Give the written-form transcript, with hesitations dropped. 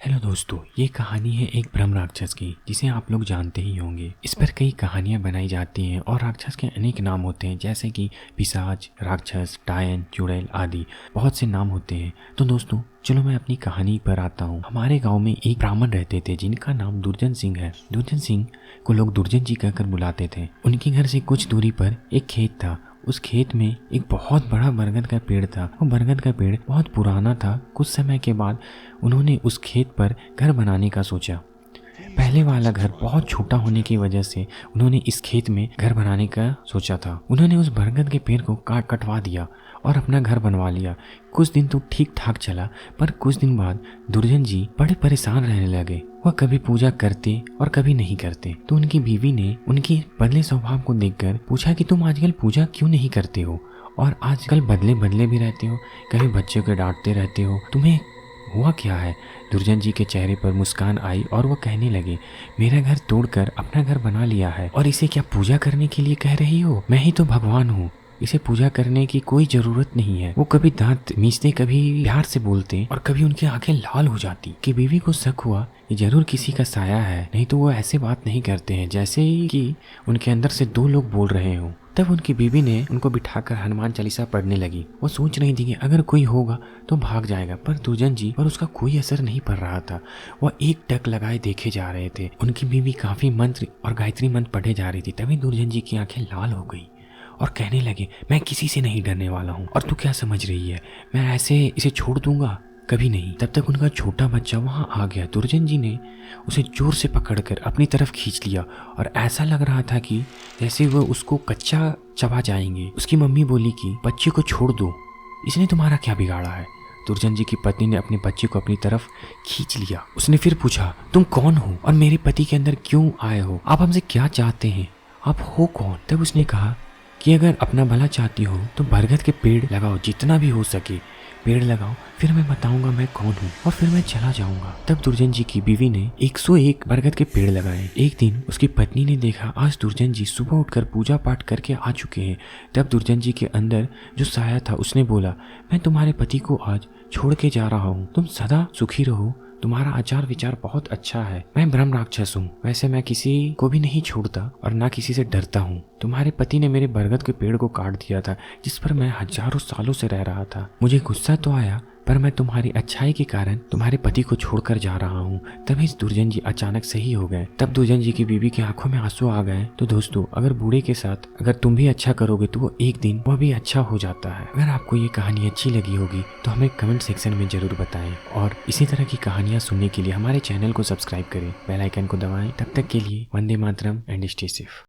Hello दोस्तों, ये कहानी है एक ब्रह्म राक्षस की, जिसे आप लोग जानते ही होंगे। इस पर कई कहानियां बनाई जाती हैं और राक्षस के अनेक नाम होते हैं, जैसे कि पिशाच, राक्षस, डायन, चुड़ैल आदि बहुत से नाम होते हैं। तो दोस्तों चलो मैं अपनी कहानी पर आता हूँ। हमारे गांव में एक ब्राह्मण रहते थे जिनका नाम दुर्जन सिंह है। दुर्जन सिंह को लोग दुर्जन जी कहकर बुलाते थे। उनके घर से कुछ दूरी पर एक खेत था। उस खेत में एक बहुत बड़ा बरगद का पेड़ था। वो बरगद का पेड़ बहुत पुराना था। कुछ समय के बाद उन्होंने उस खेत पर घर बनाने का सोचा। पहले वाला घर बहुत छोटा होने की वजह से उन्होंने इस खेत में घर बनाने का सोचा था। उन्होंने उस बरगद के पेड़ को कटवा दिया और अपना घर बनवा लिया। कुछ दिन तो ठीक ठाक चला, पर कुछ दिन बाद दुर्जन जी बड़े परेशान रहने लगे। वह कभी पूजा करते और कभी नहीं करते। तो उनकी बीवी ने उनके बदले स्वभाव को देखकर पूछा कि तुम आजकल पूजा क्यों नहीं करते हो और आजकल बदले बदले भी रहते हो, कभी बच्चों को डांटते रहते हो, तुम्हें हुआ क्या है? दुर्जन जी के चेहरे पर मुस्कान आई और वो कहने लगे, मेरा घर तोड़कर अपना घर बना लिया है और इसे क्या पूजा करने के लिए कह रही हो? मैं ही तो भगवान हूँ, इसे पूजा करने की कोई जरूरत नहीं है। वो कभी दांत मीचते, कभी प्यार से बोलते और कभी उनकी आंखें लाल हो जाती। कि बीवी को शक हुआ ये जरूर किसी का साया है, नहीं तो वो ऐसे बात नहीं करते हैं जैसे कि उनके अंदर से दो लोग बोल रहे हो। तब उनकी बीवी ने उनको बिठाकर हनुमान चालीसा पढ़ने लगी। वो सोच रही थी कि अगर कोई होगा तो भाग जाएगा, पर दुर्जन जी पर उसका कोई असर नहीं पड़ रहा था। वह एक टक लगाए देखे जा रहे थे। उनकी बीवी काफी मंत्र और गायत्री मंत्र पढ़े जा रही थी। तभी दुर्जन जी की आंखें लाल हो गई और कहने लगे, मैं किसी से नहीं डरने वाला हूँ और तू क्या समझ रही है, मैं ऐसे इसे छोड़ दूंगा? कभी नहीं। तब तक उनका छोटा बच्चा वहां आ गया। दुर्जन जी ने उसे जोर से पकड़कर अपनी तरफ खींच लिया और ऐसा लग रहा था कि जैसे वो उसको कच्चा चबा जाएंगे। उसकी मम्मी बोली कि बच्चे को छोड़ दो, इसने तुम्हारा क्या बिगाड़ा है? दुर्जन जी की पत्नी ने अपने बच्चे को अपनी तरफ खींच लिया। उसने फिर पूछा, तुम कौन हो और मेरे पति के अंदर क्यों आए हो? आप हमसे क्या चाहते हैं? आप हो कौन? तब उसने कहा कि अगर अपना भला चाहती हो तो बरगद के पेड़ लगाओ, जितना भी हो सके पेड़ लगाओ, फिर मैं बताऊंगा मैं कौन हूँ और फिर मैं चला जाऊंगा। तब दुर्जन जी की बीवी ने 101 बरगद के पेड़ लगाए। एक दिन उसकी पत्नी ने देखा आज दुर्जन जी सुबह उठकर पूजा पाठ करके आ चुके हैं। तब दुर्जन जी के अंदर जो साया था उसने बोला, मैं तुम्हारे पति को आज छोड़ के जा रहा हूँ, तुम सदा सुखी रहो, तुम्हारा आचार विचार बहुत अच्छा है। मैं ब्रह्म राक्षस हूँ, वैसे मैं किसी को भी नहीं छोड़ता और ना किसी से डरता हूँ। तुम्हारे पति ने मेरे बरगद के पेड़ को काट दिया था जिस पर मैं हजारों सालों से रह रहा था। मुझे गुस्सा तो आया, पर मैं तुम्हारी अच्छाई के कारण तुम्हारे पति को छोड़कर जा रहा हूँ। तभी दुर्जन जी अचानक सही हो गए। तब दुर्जन जी की बीवी की आंखों में आंसू आ गए। तो दोस्तों, अगर बूढ़े के साथ अगर तुम भी अच्छा करोगे तो वो एक दिन वह भी अच्छा हो जाता है। अगर आपको ये कहानी अच्छी लगी होगी तो हमें कमेंट सेक्शन में जरूर बताएं और इसी तरह की कहानियां सुनने के लिए हमारे चैनल को सब्सक्राइब करें, बेल आइकन को दबाएं। तब तक के लिए Vande Mataram and stay safe.